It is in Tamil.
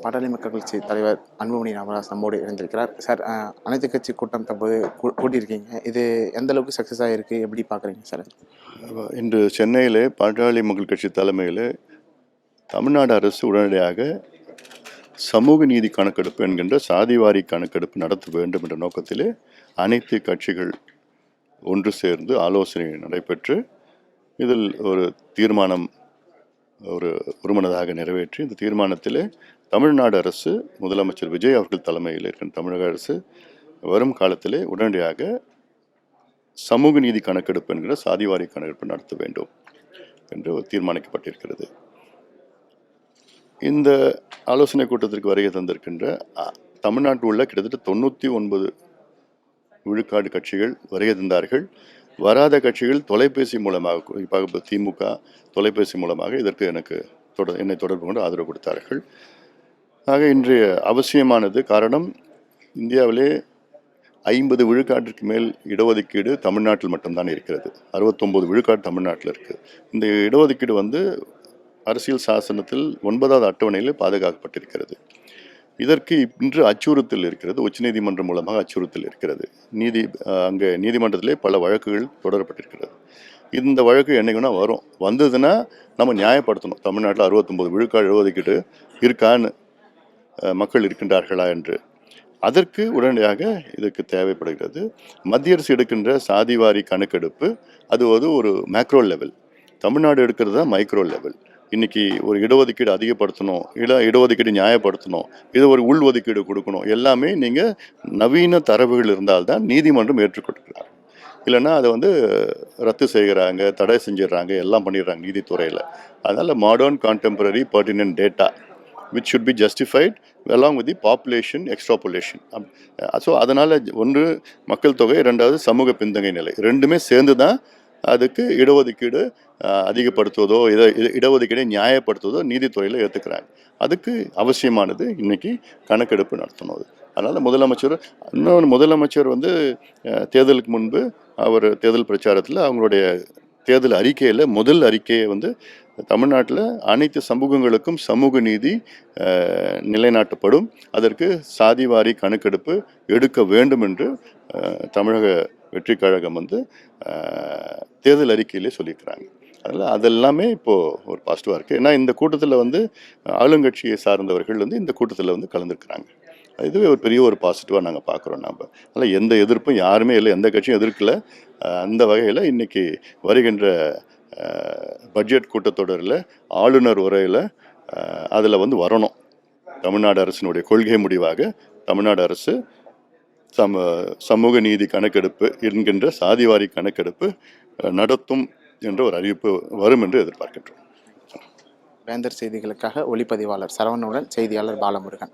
பாட்டாளி மக்கள் கட்சி தலைவர் அன்புமணி ராமதாஸ் நம்மோடு இணைந்திருக்கிறார். சார், அனைத்து கட்சி கூட்டம் தற்போது கூட்டியிருக்கீங்க. இது எந்த அளவுக்கு சக்ஸஸ் ஆகிருக்கு, எப்படி பார்க்குறீங்க சார்? இன்று சென்னையிலே பாட்டாளி மக்கள் கட்சி தலைமையில் தமிழ்நாடு அரசு உடனடியாக சமூக நீதி கணக்கெடுப்பு என்கின்ற சாதிவாரி கணக்கெடுப்பு நடத்த வேண்டும் என்ற நோக்கத்திலே அனைத்து கட்சிகள் ஒன்று சேர்ந்து ஆலோசனை நடைபெற்று இதில் ஒரு தீர்மானம் ஒருமனதாக நிறைவேற்றி இந்த தீர்மானத்திலே தமிழ்நாடு அரசு முதலமைச்சர் விஜய் அவர்கள் தலைமையில் இருக்கிற தமிழக அரசு வரும் காலத்திலே உடனடியாக சமூக நீதி கணக்கெடுப்பு என்கிற சாதிவாரி கணக்கெடுப்பு நடத்த வேண்டும் என்று தீர்மானிக்கப்பட்டிருக்கிறது. இந்த ஆலோசனை கூட்டத்திற்கு வருகை தந்திருக்கின்ற தமிழ்நாட்டில் உள்ள கிட்டத்தட்ட 99 விழுக்காடு கட்சிகள் வருகை தந்தார்கள். வராத கட்சிகள் தொலைபேசி மூலமாக, குறிப்பாக திமுக தொலைபேசி மூலமாக இதற்கு என்னை தொடர்பு கொண்டு ஆதரவு கொடுத்தார்கள். ஆக இன்றைய அவசியமானது காரணம், இந்தியாவிலே 50 விழுக்காட்டிற்கு மேல் இடஒதுக்கீடு தமிழ்நாட்டில் மட்டும்தான் இருக்கிறது. 69 விழுக்காடு தமிழ்நாட்டில் இருக்குது. இந்த இடஒதுக்கீடு அரசியல் சாசனத்தில் 9வது அட்டவணையில் பாதுகாக்கப்பட்டிருக்கிறது. இதற்கு இன்று அச்சுறுத்தல் இருக்கிறது. உச்சநீதிமன்றம் மூலமாக அச்சுறுத்தல் இருக்கிறது. அங்கே நீதிமன்றத்திலே பல வழக்குகள் தொடரப்பட்டிருக்கிறது. இந்த வழக்கு என்னைக்குன்னா வந்ததுன்னா நம்ம நியாயப்படுத்தணும். தமிழ்நாட்டில் 69 விழுக்காடு இடஒதுக்கீடு இருக்கான்னு, மக்கள் இருக்கின்றார்களா என்று. அதற்கு உடனடியாக இதற்கு தேவைப்படுகிறது. மத்திய அரசு எடுக்கின்ற சாதிவாரி கணக்கெடுப்பு அது ஒரு மேக்ரோ லெவல், தமிழ்நாடு எடுக்கிறது தான் மைக்ரோ லெவல். இன்னைக்கு ஒரு இடஒதுக்கீடு அதிகப்படுத்தணும், இடஒதுக்கீடு நியாயப்படுத்தணும், இது ஒரு உள் ஒதுக்கீடு கொடுக்கணும், எல்லாமே நீங்கள் நவீன தரவுகள் இருந்தால்தான் நீதிமன்றம் ஏற்றுக்கொள்கிறார். இல்லைன்னா அதை ரத்து செய்கிறாங்க, தடை செஞ்சிடறாங்க, எல்லாம் பண்ணிடுறாங்க நீதித்துறையில். அதனால் modern contemporary pertinent data which should be justified along with the population extrapolation. So அதனால் ஒன்று மக்கள் தொகை, ரெண்டாவது சமூக பின்தங்கை நிலை, ரெண்டுமே சேர்ந்து தான் அதுக்கு இடஒதுக்கீடு அதிகப்படுத்துவதோ இடஒதுக்கீடை நியாயப்படுத்துவதோ நீதித்துறையில் ஏற்றுக்கிறாங்க. அதுக்கு அவசியமானது இன்னைக்கு கணக்கெடுப்பு நடத்தணும். அதனால் முதலமைச்சர் தேர்தலுக்கு முன்பு அவர் தேர்தல் பிரச்சாரத்தில் அவங்களுடைய தேர்தல் அறிக்கையில் முதல் அறிக்கையை தமிழ்நாட்டில் அனைத்து சமூகங்களுக்கும் சமூக நீதி நிலைநாட்டப்படும், அதற்கு சாதிவாரி கணக்கெடுப்பு எடுக்க வேண்டும் என்று தமிழக வெற்றி கழகம் தேர்தல் அறிக்கையிலே சொல்லியிருக்கிறாங்க. அதனால் அதெல்லாமே இப்போது ஒரு பாசிட்டிவாக இருக்குது. ஏன்னா இந்த கூட்டத்தில் ஆளுங்கட்சியை சார்ந்தவர்கள் இந்த கூட்டத்தில் கலந்துருக்கிறாங்க. இதுவே ஒரு பெரிய ஒரு பாசிட்டிவாக நாங்கள் பார்க்குறோம். அதனால் எந்த எதிர்ப்பும் யாருமே இல்லை, எந்த கட்சியும் எதிர்க்கலை. அந்த வகையில் இன்றைக்கி வருகின்ற பட்ஜெட் கூட்டத்தொடரில் ஆளுநர் உரையில் அதில் வரணும். தமிழ்நாடு அரசினுடைய கொள்கை முடிவாக தமிழ்நாடு அரசு சமூக நீதி கணக்கெடுப்பு என்கின்ற சாதிவாரி கணக்கெடுப்பு நடத்தும் என்ற ஒரு அறிவிப்பு வரும் என்று எதிர்பார்க்கின்றோம். வேந்தர் செய்திகளுக்காக ஒளிப்பதிவாளர் சரவணனுடன் செய்தியாளர் பாலமுருகன்.